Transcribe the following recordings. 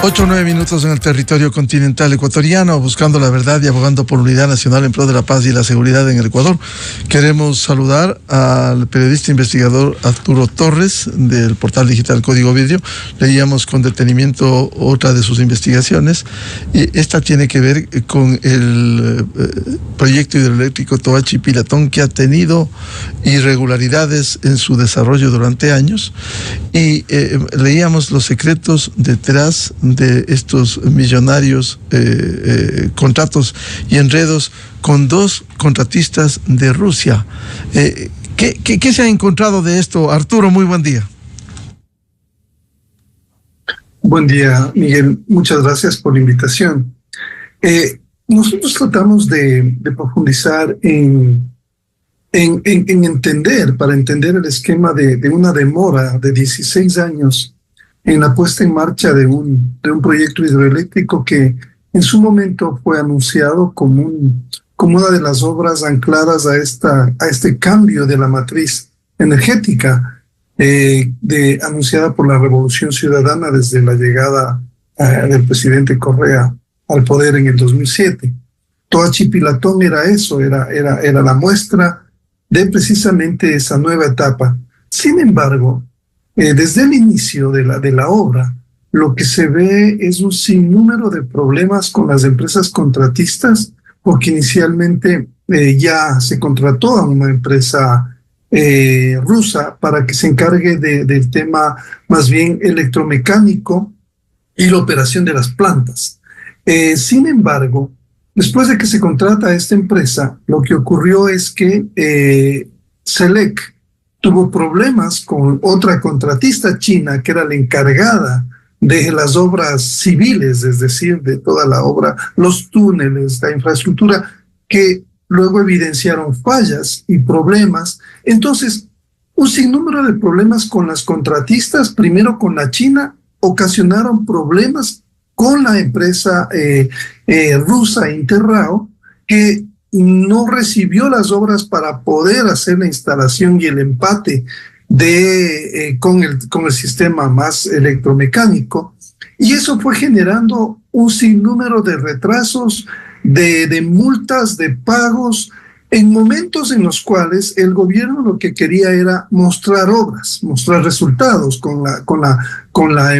8 o 9 minutos en el territorio continental ecuatoriano, buscando la verdad y abogando por unidad nacional en pro de la paz y la seguridad en el Ecuador. Queremos saludar al periodista investigador Arturo Torres del portal digital Código Vidrio. Leíamos con detenimiento otra de sus investigaciones. Esta tiene que ver con el proyecto hidroeléctrico Toachi Pilatón, que ha tenido irregularidades en su desarrollo durante años, y leíamos los secretos detrás de estos millonarios contratos y enredos con dos contratistas de Rusia. ¿Qué se ha encontrado de esto? Arturo, muy buen día. Buen día, Miguel. Muchas gracias por la invitación. Nosotros tratamos de profundizar en entender, para entender el esquema de una demora de 16 años en la puesta en marcha de un proyecto hidroeléctrico que en su momento fue anunciado como una de las obras ancladas a este cambio de la matriz energética anunciada por la Revolución Ciudadana desde la llegada del presidente Correa al poder en el 2007. Toachi Pilatón era eso, era la muestra de precisamente esa nueva etapa. Sin embargo, desde el inicio de la obra, lo que se ve es un sinnúmero de problemas con las empresas contratistas, porque inicialmente ya se contrató a una empresa rusa para que se encargue del tema más bien electromecánico y la operación de las plantas. Sin embargo, después de que se contrata a esta empresa, lo que ocurrió es que Selec tuvo problemas con otra contratista china que era la encargada de las obras civiles, es decir, de toda la obra, los túneles, la infraestructura, que luego evidenciaron fallas y problemas. Entonces, un sinnúmero de problemas con las contratistas, primero con la China, ocasionaron problemas con la empresa rusa Interrao, que no recibió las obras para poder hacer la instalación y el empate con el sistema más electromecánico, y eso fue generando un sinnúmero de retrasos, de multas, de pagos, en momentos en los cuales el gobierno lo que quería era mostrar obras, mostrar resultados con la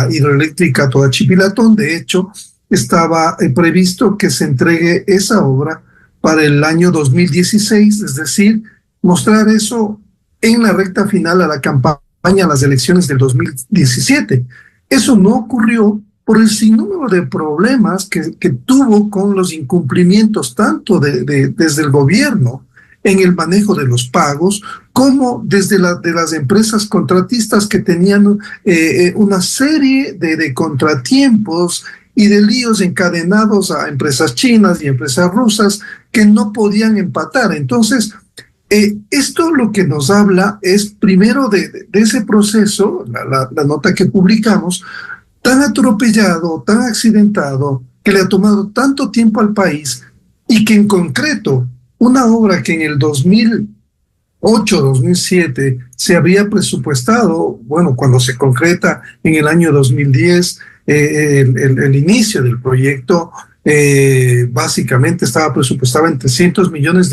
hidroeléctrica Toachi Pilatón. De hecho, estaba previsto que se entregue esa obra para el año 2016, es decir, mostrar eso en la recta final a la campaña a las elecciones del 2017. Eso no ocurrió por el sinnúmero de problemas que tuvo con los incumplimientos tanto desde el gobierno en el manejo de los pagos, como desde de las empresas contratistas que tenían una serie de contratiempos y de líos encadenados a empresas chinas y empresas rusas que no podían empatar. Entonces, esto lo que nos habla es primero de ese proceso, la nota que publicamos, tan atropellado, tan accidentado, que le ha tomado tanto tiempo al país, y que en concreto una obra que en el 2008-2007 se había presupuestado, bueno, cuando se concreta en el año 2010, el inicio del proyecto básicamente estaba presupuestado en $300 millones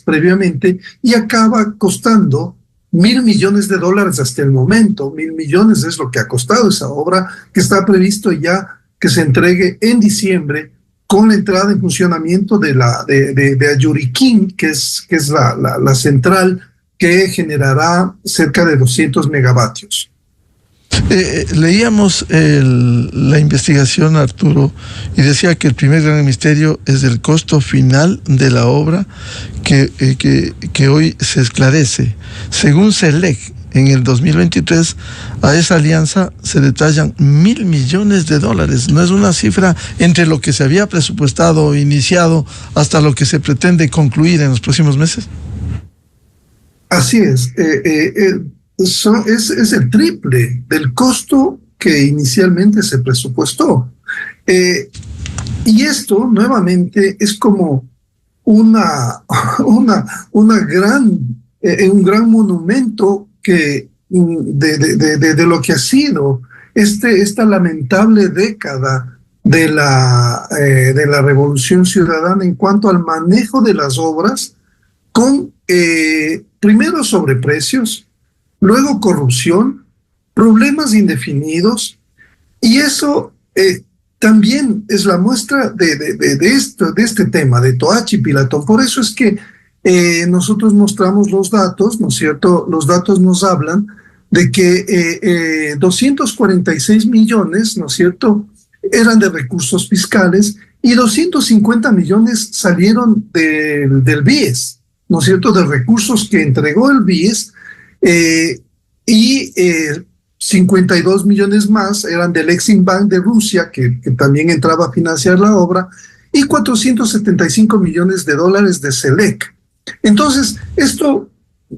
previamente, y acaba costando $1.000 millones hasta el momento. $1.000 millones es lo que ha costado esa obra, que está previsto ya que se entregue en diciembre, con la entrada en funcionamiento de Ayuriquín, que es la central que generará cerca de 200 megavatios. Leíamos la investigación, Arturo, y decía que el primer gran misterio es el costo final de la obra que hoy se esclarece. Según Selec, en el 2023 a esa alianza se detallan $1.000 millones. No es una cifra entre lo que se había presupuestado o iniciado hasta lo que se pretende concluir en los próximos meses. Así es. Es el triple del costo que inicialmente se presupuestó. Y esto nuevamente es como un gran monumento de lo que ha sido esta lamentable década de la Revolución Ciudadana en cuanto al manejo de las obras con primero sobreprecios, luego corrupción, problemas indefinidos, y eso también es la muestra de este tema, de Toachi Pilatón. Por eso es que nosotros mostramos los datos, ¿no es cierto? Los datos nos hablan de que 246 millones, ¿no es cierto?, eran de recursos fiscales y 250 millones salieron del BIES, ¿no es cierto?, de recursos que entregó el BIES, y 52 millones más eran del Exim Bank de Rusia, que también entraba a financiar la obra, y 475 millones de dólares de SELEC. Entonces, esto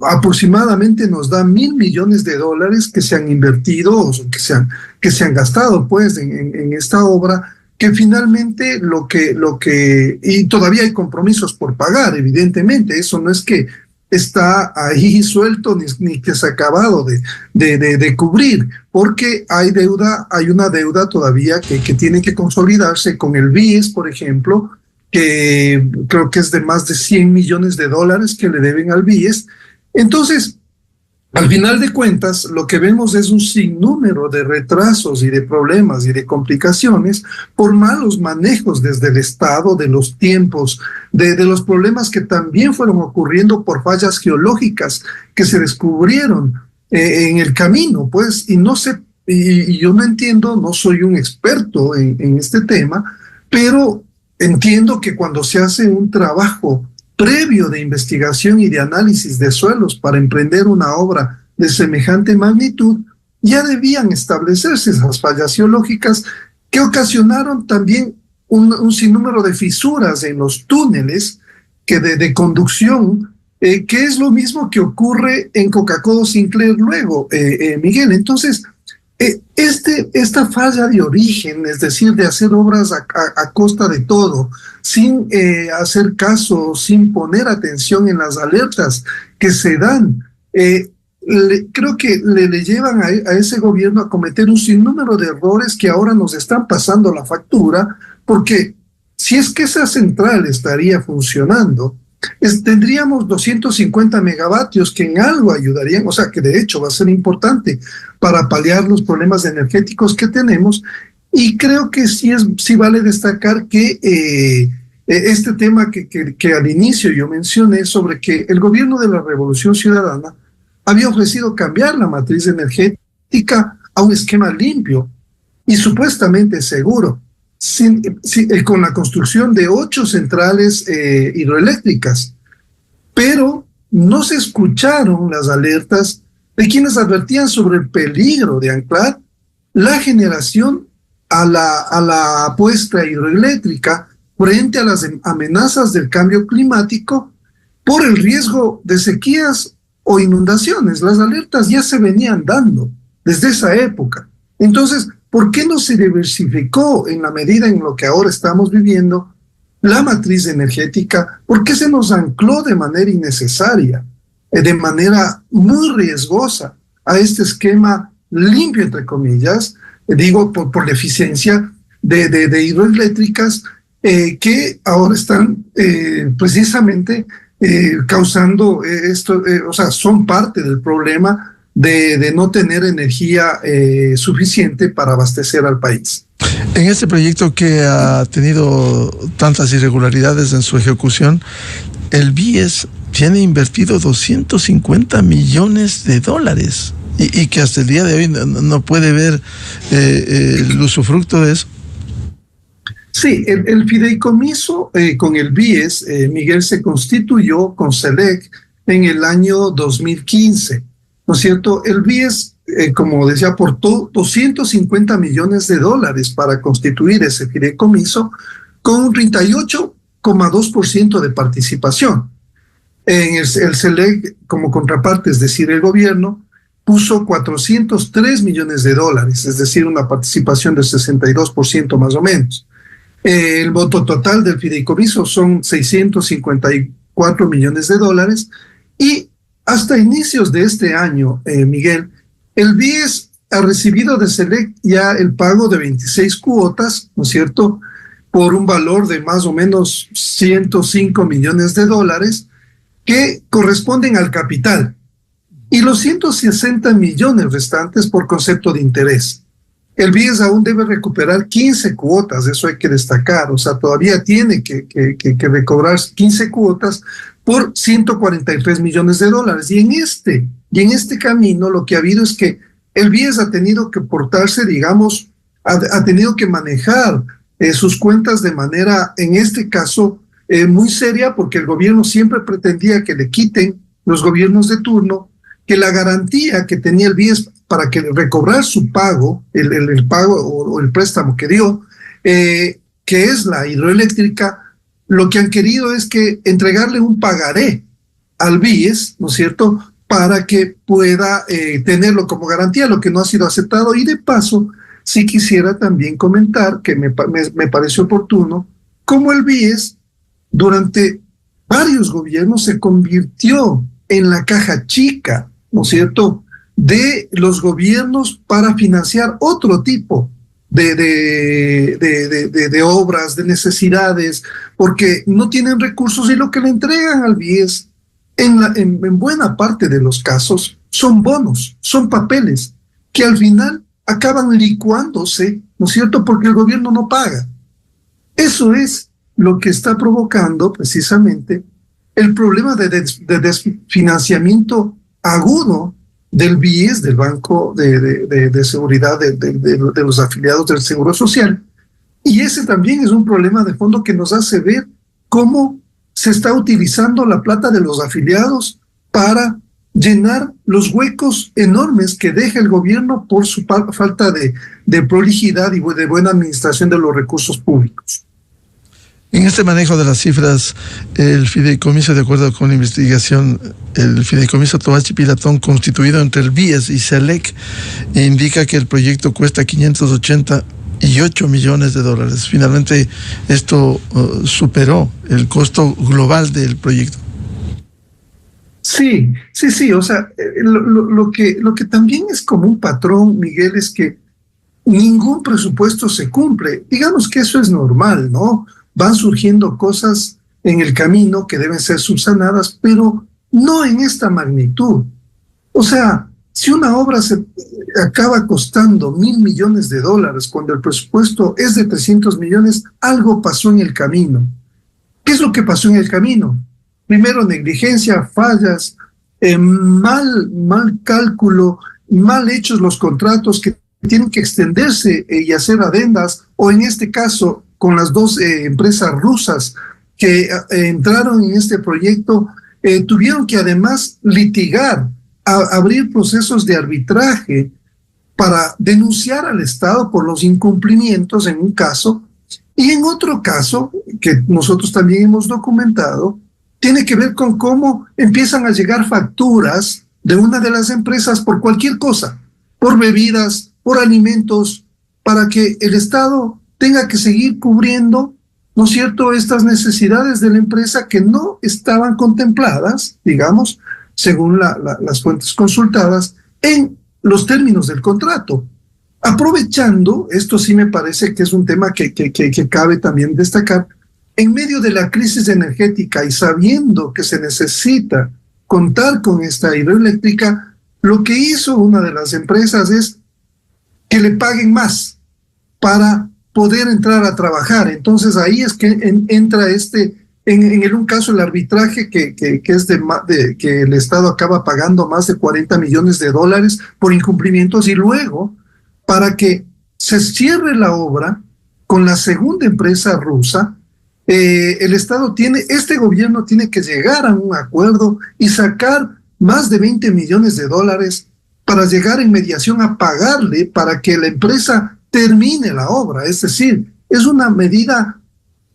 aproximadamente nos da 1.000 millones de dólares que se han invertido, o que se han gastado pues en esta obra, que finalmente y todavía hay compromisos por pagar, evidentemente. Eso no es que está ahí suelto ni que se ha acabado de cubrir, porque hay una deuda todavía que tiene que consolidarse con el BIES, por ejemplo, que creo que es de más de 100 millones de dólares que le deben al BIES. Entonces, al final de cuentas, lo que vemos es un sinnúmero de retrasos y de problemas y de complicaciones por malos manejos desde el Estado, de los tiempos, de los problemas que también fueron ocurriendo por fallas geológicas que se descubrieron en el camino, pues, y yo no entiendo, no soy un experto en este tema, pero entiendo que cuando se hace un trabajo previo de investigación y de análisis de suelos para emprender una obra de semejante magnitud, ya debían establecerse esas fallas geológicas que ocasionaron también un sinnúmero de fisuras en los túneles de conducción, que es lo mismo que ocurre en Coca-Cola Sinclair luego, Miguel. Entonces, esta falla de origen, es decir, de hacer obras a costa de todo, sin hacer caso, sin poner atención en las alertas que se dan, creo que le llevan a ese gobierno a cometer un sinnúmero de errores que ahora nos están pasando la factura, porque si es que esa central estaría funcionando, tendríamos 250 megavatios que en algo ayudarían, o sea, que de hecho va a ser importante para paliar los problemas energéticos que tenemos. Y creo que sí vale destacar que este tema que al inicio yo mencioné, sobre que el gobierno de la Revolución Ciudadana había ofrecido cambiar la matriz energética a un esquema limpio y supuestamente seguro, con la construcción de 8 centrales hidroeléctricas, pero no se escucharon las alertas de quienes advertían sobre el peligro de anclar la generación a la apuesta hidroeléctrica frente a las amenazas del cambio climático por el riesgo de sequías o inundaciones. Las alertas ya se venían dando desde esa época. Entonces, ¿por qué no se diversificó en la medida en lo que ahora estamos viviendo la matriz energética? ¿Por qué se nos ancló de manera innecesaria, de manera muy riesgosa a este esquema limpio, entre comillas, digo por la eficiencia de hidroeléctricas que ahora están precisamente causando esto, o sea, son parte del problema de no tener energía suficiente para abastecer al país. En este proyecto que ha tenido tantas irregularidades en su ejecución, el BIES tiene invertido 250 millones de dólares y que hasta el día de hoy no puede ver el usufructo de eso. Sí, el fideicomiso con el BIES, Miguel, se constituyó con SELEC en el año 2015, ¿no es cierto? El BIES, como decía, aportó 250 millones de dólares para constituir ese fideicomiso con un 38,2% de participación. En el SELEC, como contraparte, es decir, el gobierno, puso 403 millones de dólares, es decir, una participación del 62% más o menos. El voto total del fideicomiso son 654 millones de dólares y hasta inicios de este año, Miguel, el BIES ha recibido de Select ya el pago de 26 cuotas, ¿no es cierto?, por un valor de más o menos 105 millones de dólares que corresponden al capital y los 160 millones restantes por concepto de interés. El BIES aún debe recuperar 15 cuotas, eso hay que destacar, o sea, todavía tiene que recobrar 15 cuotas por 143 millones de dólares. Y en este camino lo que ha habido es que el BIES ha tenido que portarse, digamos, ha tenido que manejar sus cuentas de manera, en este caso, muy seria, porque el gobierno siempre pretendía que le quiten, los gobiernos de turno, que la garantía que tenía el BIES para que recobrar su pago, el pago o el préstamo que dio, que es la hidroeléctrica, lo que han querido es que entregarle un pagaré al BIES, ¿no es cierto?, para que pueda tenerlo como garantía, lo que no ha sido aceptado. Y de paso, sí quisiera también comentar, que me parece oportuno, cómo el BIES durante varios gobiernos se convirtió en la caja chica, ¿no es cierto?, de los gobiernos para financiar otro tipo de obras, de necesidades, porque no tienen recursos y lo que le entregan al BIES en buena parte de los casos son bonos, son papeles que al final acaban licuándose, ¿no es cierto?, porque el gobierno no paga. Eso es lo que está provocando precisamente el problema de desfinanciamiento agudo del BIES, del Banco de Seguridad de los afiliados del Seguro Social. Y ese también es un problema de fondo que nos hace ver cómo se está utilizando la plata de los afiliados para llenar los huecos enormes que deja el gobierno por su falta de prolijidad y de buena administración de los recursos públicos. En este manejo de las cifras, el fideicomiso, de acuerdo con la investigación, el fideicomiso Tobachi Pilatón, constituido entre el BIES y Select, indica que el proyecto cuesta 588 millones de dólares. Finalmente, esto superó el costo global del proyecto. Sí, o sea, lo que también es como un patrón, Miguel, es que ningún presupuesto se cumple. Digamos que eso es normal, ¿no? Van surgiendo cosas en el camino que deben ser subsanadas, pero no en esta magnitud. O sea, si una obra se acaba costando 1.000 millones de dólares cuando el presupuesto es de 300 millones, algo pasó en el camino. ¿Qué es lo que pasó en el camino? Primero, negligencia, fallas, mal cálculo, mal hechos los contratos que tienen que extenderse y hacer adendas, o en este caso, con las dos empresas rusas que entraron en este proyecto, tuvieron que además litigar, abrir procesos de arbitraje para denunciar al Estado por los incumplimientos en un caso, y en otro caso, que nosotros también hemos documentado, tiene que ver con cómo empiezan a llegar facturas de una de las empresas por cualquier cosa, por bebidas, por alimentos, para que el Estado tenga que seguir cubriendo, ¿no es cierto?, estas necesidades de la empresa que no estaban contempladas, digamos, según las fuentes consultadas, en los términos del contrato. Aprovechando, esto sí me parece que es un tema que cabe también destacar, en medio de la crisis energética y sabiendo que se necesita contar con esta hidroeléctrica, lo que hizo una de las empresas es que le paguen más para poder entrar a trabajar. Entonces ahí es que entra en un caso el arbitraje que es que el Estado acaba pagando más de 40 millones de dólares por incumplimientos, y luego para que se cierre la obra con la segunda empresa rusa, este gobierno tiene que llegar a un acuerdo y sacar más de 20 millones de dólares para llegar en mediación a pagarle para que la empresa termine la obra. Es decir, es una medida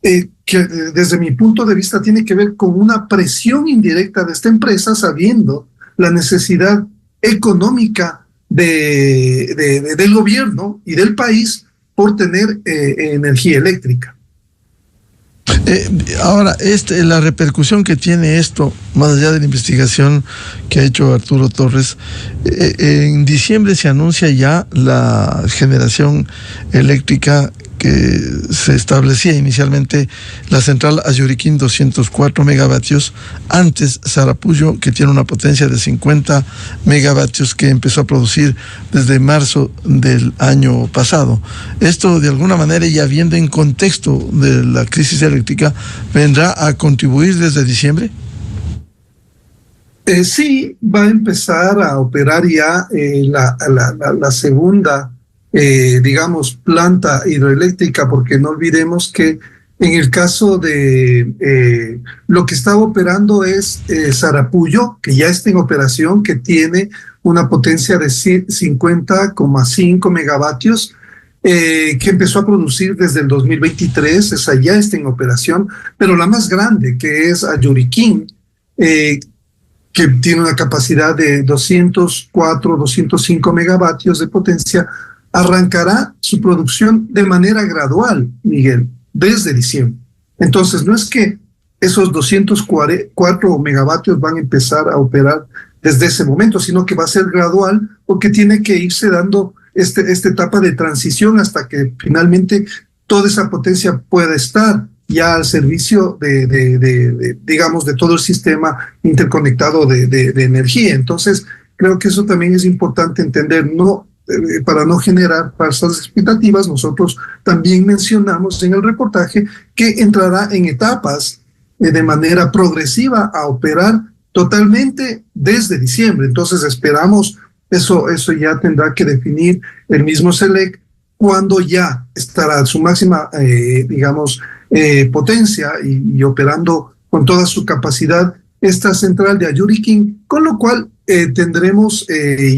que desde mi punto de vista tiene que ver con una presión indirecta de esta empresa, sabiendo la necesidad económica del gobierno y del país por tener energía eléctrica. Ahora, la repercusión que tiene esto, más allá de la investigación que ha hecho Arturo Torres, en diciembre se anuncia ya la generación eléctrica que se establecía inicialmente la central Ayuriquín 204 megavatios, antes Sarapuyo, que tiene una potencia de 50 megavatios que empezó a producir desde marzo del año pasado. Esto de alguna manera, ya viendo en contexto de la crisis eléctrica, ¿vendrá a contribuir desde diciembre? Sí, va a empezar a operar ya la segunda digamos, planta hidroeléctrica, porque no olvidemos que en el caso de lo que está operando es Sarapuyo, que ya está en operación, que tiene una potencia de 50,5 megavatios, que empezó a producir desde el 2023, esa ya está en operación, pero la más grande, que es Ayuriquín, que tiene una capacidad de 204, 205 megavatios de potencia, arrancará su producción de manera gradual, Miguel, desde diciembre. Entonces, no es que esos 204 megavatios van a empezar a operar desde ese momento, sino que va a ser gradual, porque tiene que irse dando esta etapa de transición hasta que finalmente toda esa potencia pueda estar ya al servicio digamos, de todo el sistema interconectado de energía. Entonces, creo que eso también es importante entender, para no generar falsas expectativas. Nosotros también mencionamos en el reportaje que entrará en etapas de manera progresiva a operar totalmente desde diciembre. Entonces esperamos, eso ya tendrá que definir el mismo SELEC, cuando ya estará su máxima, digamos, potencia y operando con toda su capacidad esta central de Ayuriquín, con lo cual tendremos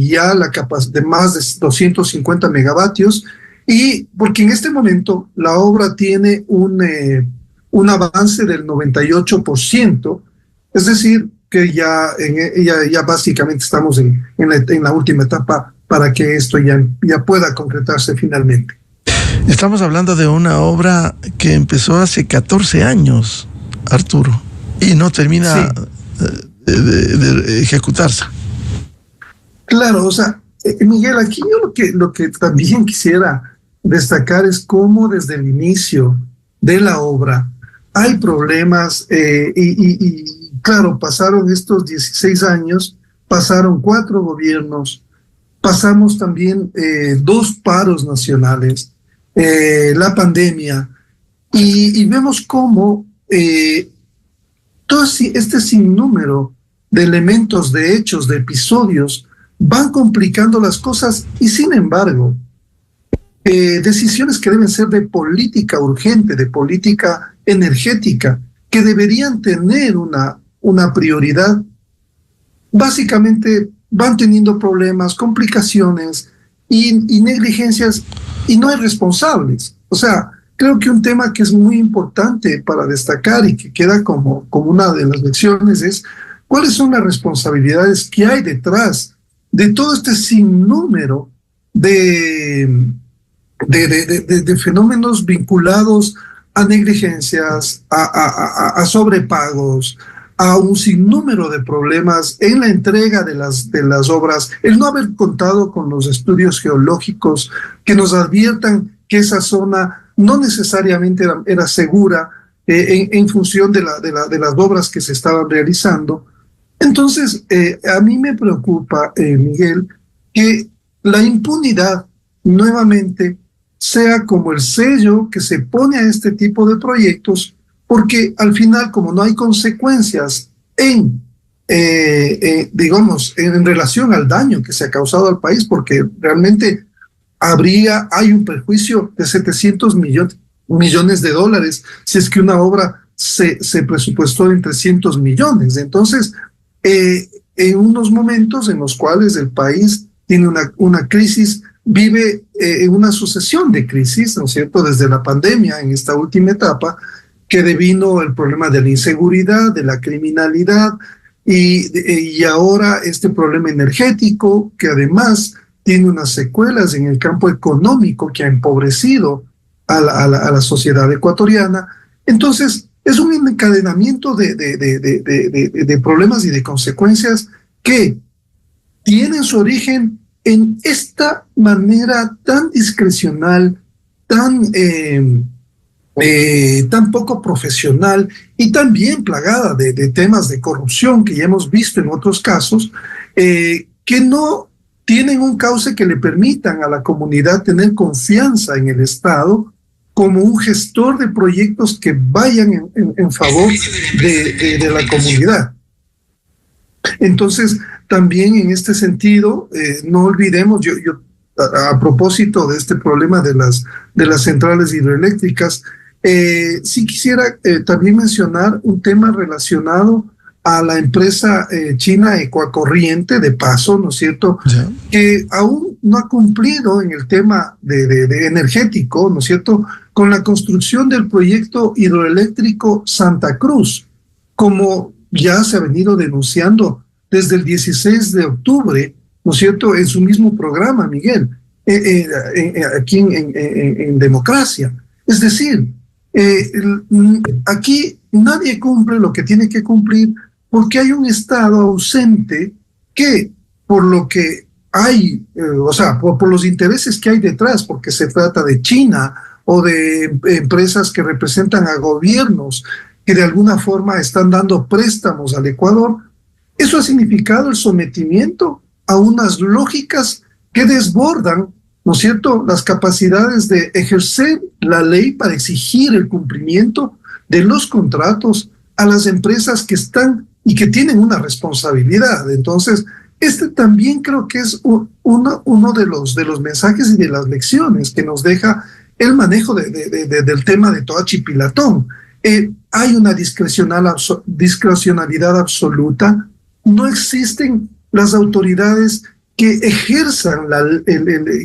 ya la capacidad de más de 250 megavatios, y porque en este momento la obra tiene un avance del 98%, es decir, que ya básicamente estamos en la última etapa para que esto ya pueda concretarse finalmente. Estamos hablando de una obra que empezó hace 14 años, Arturo, y no termina de ejecutarse. Claro, o sea, Miguel, aquí yo lo que también quisiera destacar es cómo desde el inicio de la obra hay problemas y claro, pasaron estos 16 años, pasaron 4 gobiernos, pasamos también 2 paros nacionales, la pandemia, y vemos cómo todo este sinnúmero de elementos, de hechos, de episodios, van complicando las cosas, y sin embargo, decisiones que deben ser de política urgente, de política energética, que deberían tener una prioridad, básicamente van teniendo problemas, complicaciones y negligencias, y no hay responsables. O sea, creo que un tema que es muy importante para destacar y que queda como una de las lecciones es cuáles son las responsabilidades que hay detrás de todo este sinnúmero de fenómenos vinculados a negligencias, a sobrepagos, a un sinnúmero de problemas en la entrega de las obras, el no haber contado con los estudios geológicos que nos adviertan que esa zona no necesariamente era segura en función de las obras que se estaban realizando. Entonces, a mí me preocupa, Miguel, que la impunidad nuevamente sea como el sello que se pone a este tipo de proyectos, porque al final, como no hay consecuencias digamos, en relación al daño que se ha causado al país, porque realmente hay un perjuicio de 700 millones de dólares si es que una obra se presupuestó en 300 millones. Entonces, en unos momentos en los cuales el país tiene una crisis, vive en una sucesión de crisis, ¿no es cierto?, desde la pandemia en esta última etapa, que devino el problema de la inseguridad, de la criminalidad, y ahora este problema energético, que además tiene unas secuelas en el campo económico que ha empobrecido a la sociedad ecuatoriana. Entonces, es un encadenamiento de problemas y de consecuencias que tienen su origen en esta manera tan discrecional, tan poco profesional y también plagada de temas de corrupción que ya hemos visto en otros casos, que no tienen un cauce que le permitan a la comunidad tener confianza en el Estado como un gestor de proyectos que vayan en favor de la comunidad. Entonces, también en este sentido, no olvidemos, yo a propósito de este problema de las centrales hidroeléctricas, sí quisiera también mencionar un tema relacionado a la empresa china Ecuacorriente, de paso, ¿no es cierto?, yeah, que aún no ha cumplido en el tema de energético, ¿no es cierto?, con la construcción del proyecto hidroeléctrico Santa Cruz, como ya se ha venido denunciando desde el 16 de octubre, ¿no es cierto?, en su mismo programa, Miguel, aquí en Democracia. Es decir, aquí nadie cumple lo que tiene que cumplir porque hay un Estado ausente que, por lo que hay, o sea, por los intereses que hay detrás, porque se trata de China o de empresas que representan a gobiernos que de alguna forma están dando préstamos al Ecuador, eso ha significado el sometimiento a unas lógicas que desbordan, ¿no es cierto?, las capacidades de ejercer la ley para exigir el cumplimiento de los contratos a las empresas que están y que tienen una responsabilidad. Entonces, este también creo que es uno de los mensajes y de las lecciones que nos deja el manejo del tema de Toachi Pilatón. Hay una discrecionalidad absoluta, no existen las autoridades que ejerzan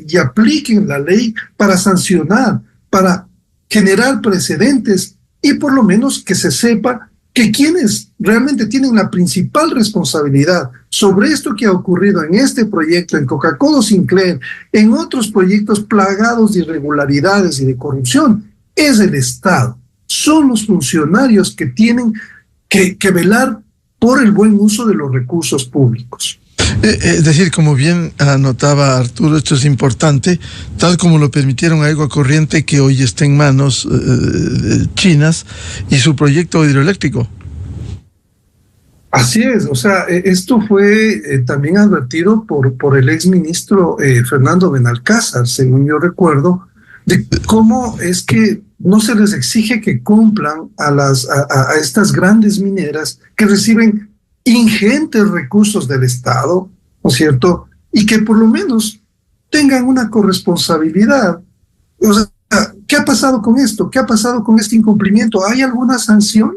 y apliquen la ley para sancionar, para generar precedentes y por lo menos que se sepa que quienes realmente tienen la principal responsabilidad sobre esto que ha ocurrido en este proyecto, en Coca-Cola Sinclair, en otros proyectos plagados de irregularidades y de corrupción, es el Estado. Son los funcionarios que tienen que velar por el buen uso de los recursos públicos. Es decir, como bien anotaba Arturo, esto es importante, tal como lo permitieron a Ecuacorriente, que hoy está en manos chinas, y su proyecto hidroeléctrico. Así es, o sea, esto fue también advertido por el exministro Fernando Benalcázar, según yo recuerdo, de cómo es que no se les exige que cumplan a estas grandes mineras que reciben ingentes recursos del Estado, ¿no es cierto?, y que por lo menos tengan una corresponsabilidad. O sea, ¿qué ha pasado con esto? ¿Qué ha pasado con este incumplimiento? ¿Hay alguna sanción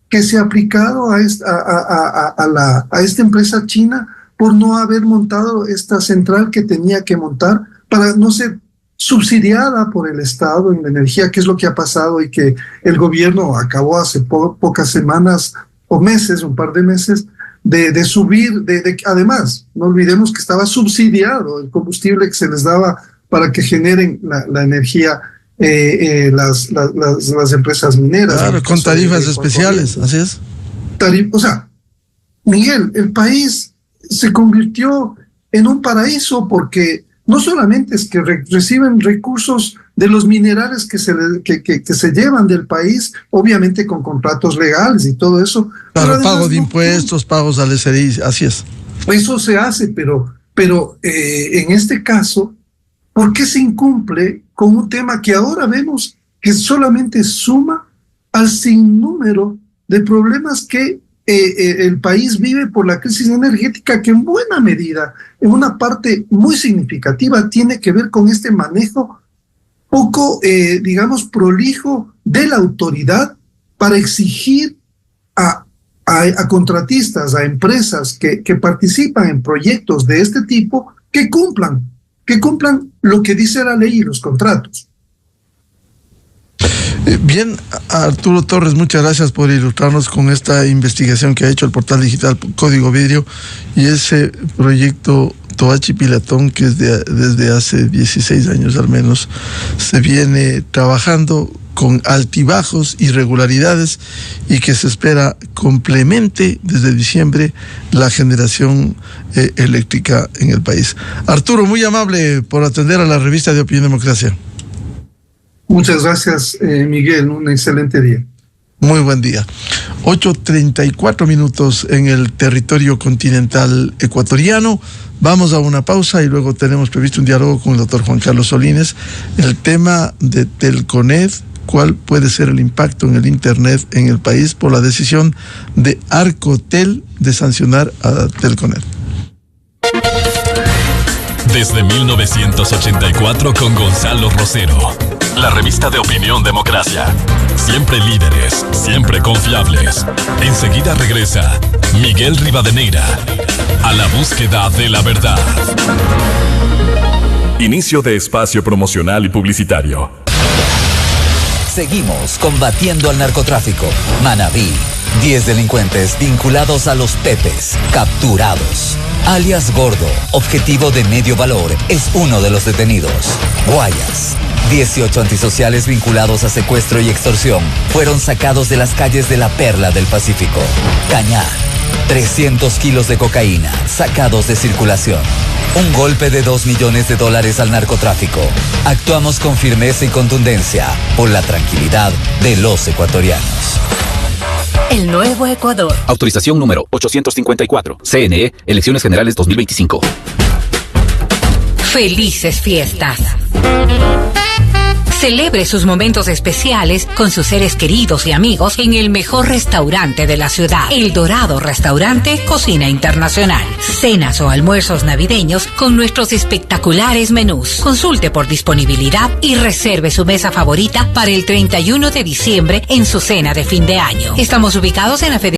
que se ha aplicado a esta empresa china por no haber montado esta central que tenía que montar para no ser subsidiada por el Estado en la energía, que es lo que ha pasado y que el gobierno acabó hace pocas semanas o meses, un par de meses, de subir, además, no olvidemos que estaba subsidiado el combustible que se les daba para que generen la energía las empresas mineras. Claro, con tarifas especiales, así es. O sea, Miguel, el país se convirtió en un paraíso porque no solamente es que reciben recursos de los minerales que se llevan del país, obviamente con contratos legales y todo eso. Claro, pago de impuestos, pagos al SRI, así es. Eso se hace, pero en este caso, ¿por qué se incumple con un tema que ahora vemos que solamente suma al sinnúmero de problemas que el país vive por la crisis energética, que en buena medida, en una parte muy significativa, tiene que ver con este manejo poco, digamos, prolijo de la autoridad para exigir a contratistas, a empresas que participan en proyectos de este tipo, que cumplan lo que dice la ley y los contratos. Bien, Arturo Torres, muchas gracias por ilustrarnos con esta investigación que ha hecho el portal digital Código Vidrio y ese proyecto Toachi Pilatón que desde hace 16 años al menos se viene trabajando con altibajos, irregularidades y que se espera complemente desde diciembre la generación eléctrica en el país. Arturo, muy amable por atender a la revista de Opinión Democracia. Muchas gracias, Miguel. Un excelente día. Muy buen día. 8:34 en el territorio continental ecuatoriano. Vamos a una pausa y luego tenemos previsto un diálogo con el doctor Juan Carlos Solines. El tema de Telconet, cuál puede ser el impacto en el Internet en el país por la decisión de Arcotel de sancionar a Telconet. Desde 1984 con Gonzalo Rosero. La revista de Opinión Democracia. Siempre líderes, siempre confiables. Enseguida regresa Miguel Rivadeneira a la búsqueda de la verdad. Inicio de espacio promocional y publicitario. Seguimos combatiendo al narcotráfico. Manabí. 10 delincuentes vinculados a los Pepes, capturados. Alias Gordo, objetivo de medio valor, es uno de los detenidos. Guayas. 18 antisociales vinculados a secuestro y extorsión fueron sacados de las calles de la Perla del Pacífico. Cañar. 300 kilos de cocaína sacados de circulación. Un golpe de $2 millones al narcotráfico. Actuamos con firmeza y contundencia por la tranquilidad de los ecuatorianos. El nuevo Ecuador. Autorización número 854. CNE, Elecciones Generales 2025. Felices fiestas. Celebre sus momentos especiales con sus seres queridos y amigos en el mejor restaurante de la ciudad, El Dorado Restaurante Cocina Internacional. Cenas o almuerzos navideños con nuestros espectaculares menús. Consulte por disponibilidad y reserve su mesa favorita para el 31 de diciembre en su cena de fin de año. Estamos ubicados en la